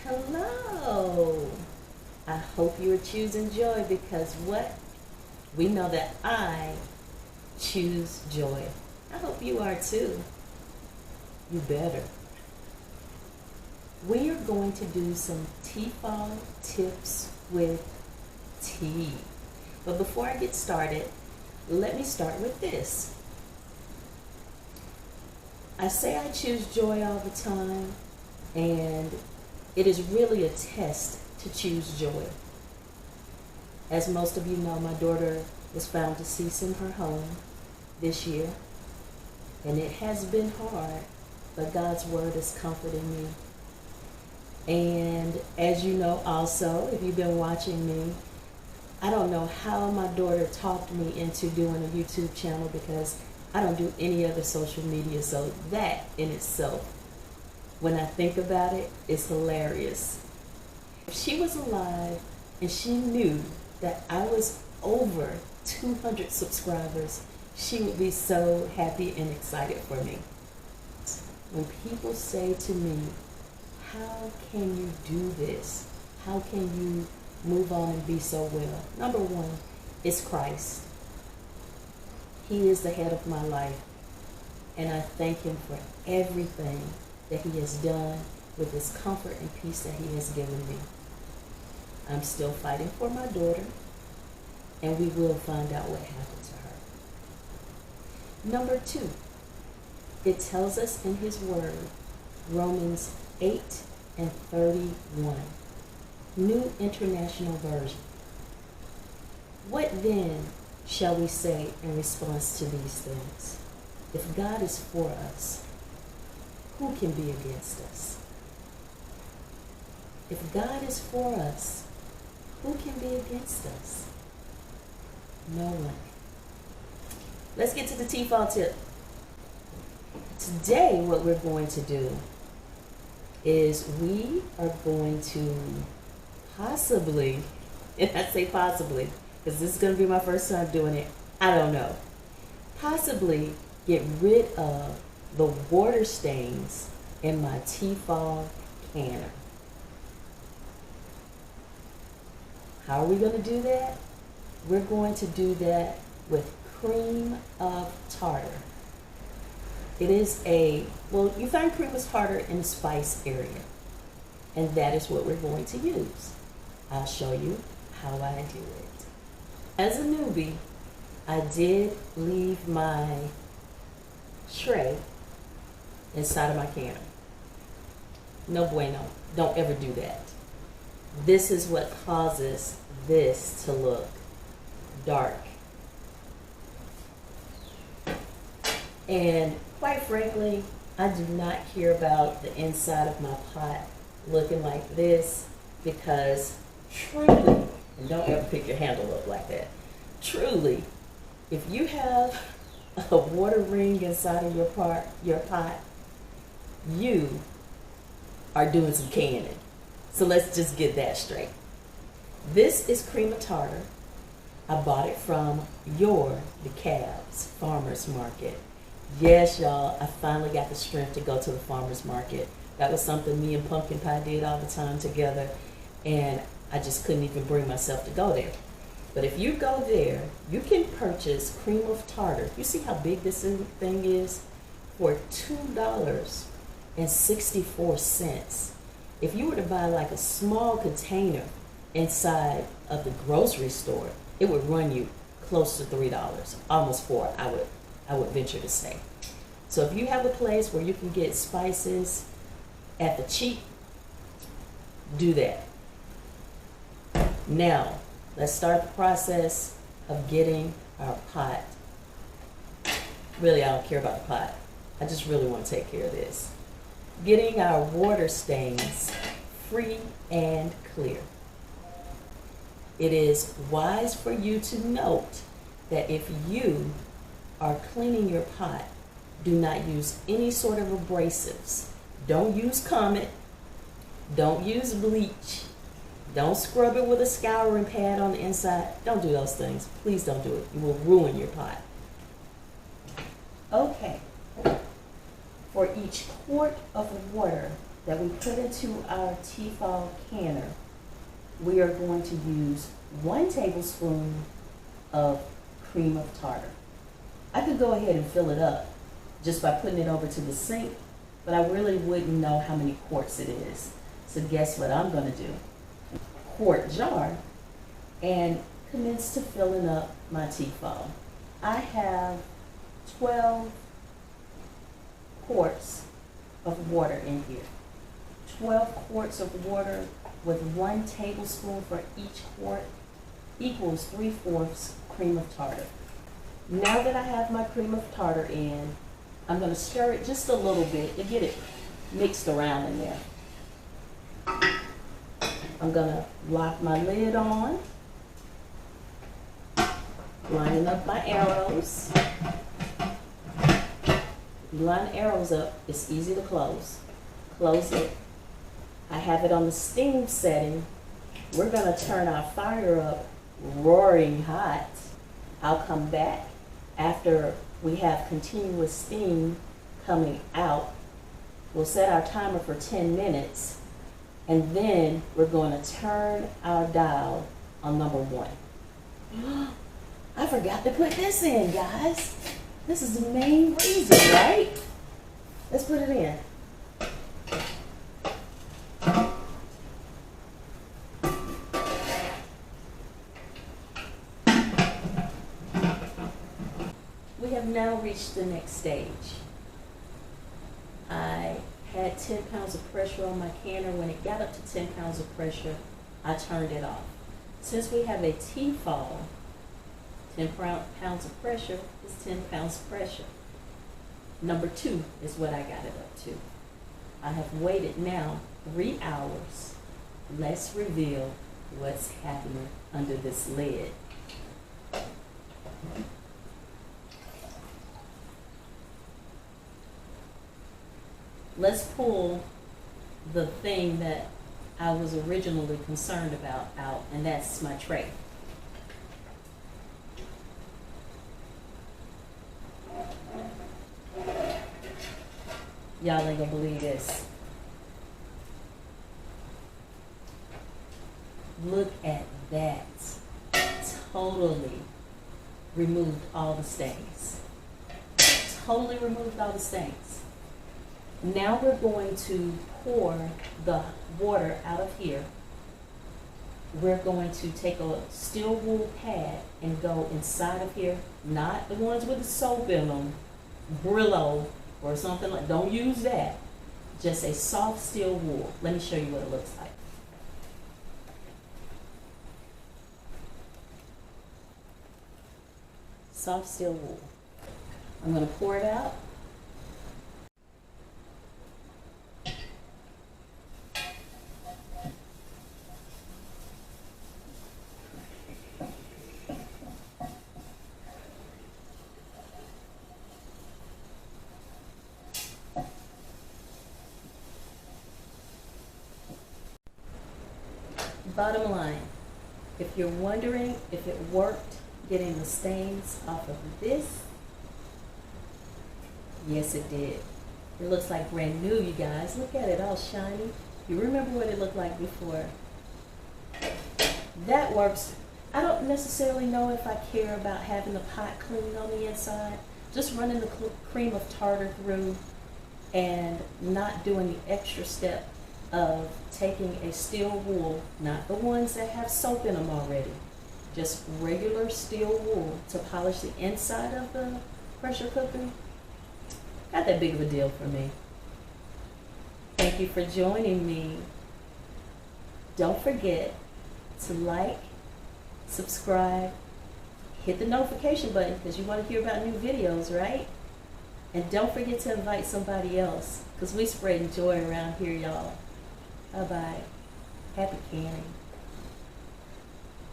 Hello. I hope you are choosing joy because what? We know that I choose joy. I hope you are too. You better. We are going to do some T-Fal Tips with T. But before I get started, let me start with this. I say I choose joy all the time, and it is really a test to choose joy. As most of you know, my daughter was found deceased in her home this year, and it has been hard, but God's word is comforting me. And as you know also, if you've been watching me, I don't know how my daughter talked me into doing a YouTube channel because I don't do any other social media, so that in itself, when I think about it, is hilarious. If she was alive and she knew that I was over 200 subscribers, she would be so happy and excited for me. When people say to me, how can you do this? How can you move on and be so well? Number one, it's Christ. He is the head of my life, and I thank him for everything that he has done with his comfort and peace that he has given me. I'm still fighting for my daughter, and we will find out what happened to her. Number two, it tells us in his word, Romans 8:31, New International Version. What then shall we say in response to these things? If God is for us, who can be against us? If God is for us, who can be against us? No one. Let's get to the T-Fal tip. Today, what we're going to do is we are going to possibly, and I say possibly, because this is going to be my first time doing it, I don't know, possibly get rid of the water stains in my T-Fal canner. How are we going to do that? We're going to do that with cream of tartar. It is you find cream of tartar in the spice area, and that is what we're going to use. I'll show you how I do it. As a newbie, I did leave my tray inside of my canner. No bueno. Don't ever do that. This is what causes this to look dark. And quite frankly, I do not care about the inside of my pot looking like this because truly, and don't ever pick your handle up like that, truly, if you have a water ring inside of your pot, you are doing some canning. So let's just get that straight. This is cream of tartar. I bought it from your DeKalb's Farmer's Market. Yes, y'all, I finally got the strength to go to the farmer's market. That was something me and Pumpkin Pie did all the time together, and I just couldn't even bring myself to go there. But if you go there, you can purchase cream of tartar. You see how big this thing is? For $2.64. If you were to buy like a small container inside of the grocery store, it would run you close to $3, almost $4, I would venture to say. So if you have a place where you can get spices at the cheap, do that. Now, let's start the process of getting our pot. Really, I don't care about the pot. I just really want to take care of this. Getting our water stains free and clear. It is wise for you to note that if you are cleaning your pot, do not use any sort of abrasives. Don't use Comet. Don't use bleach. Don't scrub it with a scouring pad on the inside. Don't do those things. Please don't do it. You will ruin your pot. Okay. For each quart of water that we put into our T-Fal canner, we are going to use 1 tablespoon of cream of tartar. I could go ahead and fill it up just by putting it over to the sink, but I really wouldn't know how many quarts it is. So guess what I'm going to do? Quart jar and commence to filling up my T-Fal. I have 12 quarts of water in here. 12 quarts of water with 1 tablespoon for each quart equals 3/4 cream of tartar. Now that I have my cream of tartar in, I'm going to stir it just a little bit to get it mixed around in there. I'm going to lock my lid on, lining up my arrows. You line arrows up, it's easy to close. Close it. I have it on the steam setting. We're going to turn our fire up roaring hot. I'll come back after we have continuous steam coming out. We'll set our timer for 10 minutes, and then we're going to turn our dial on number 1. I forgot to put this in, guys. This is the main reason, right? Let's put it in. We have now reached the next stage. I had 10 pounds of pressure on my canner. When it got up to 10 pounds of pressure, I turned it off. Since we have a T-Fal, 10 pounds of pressure is 10 pounds of pressure. Number 2 is what I got it up to. I have waited now 3 hours. Let's reveal what's happening under this lid. Let's pull the thing that I was originally concerned about out, and that's my tray. Y'all ain't gonna believe this. Look at that. Totally removed all the stains. Totally removed all the stains. Now we're going to pour the water out of here. We're going to take a steel wool pad and go inside of here, not the ones with the soap in them, Brillo or something like, don't use that. Just a soft steel wool. Let me show you what it looks like. Soft steel wool. I'm going to pour it out. Bottom line, if you're wondering if it worked getting the stains off of this, yes it did. It looks like brand new, you guys. Look at it, all shiny. You remember what it looked like before. That works. I don't necessarily know if I care about having the pot clean on the inside. Just running the cream of tartar through and not doing the extra step of taking a steel wool, not the ones that have soap in them already, just regular steel wool to polish the inside of the pressure cooker. Not that big of a deal for me. Thank you for joining me. Don't forget to like, subscribe, hit the notification button because you want to hear about new videos, right? And don't forget to invite somebody else because we spreading joy around here, y'all. Bye-bye. Happy canning.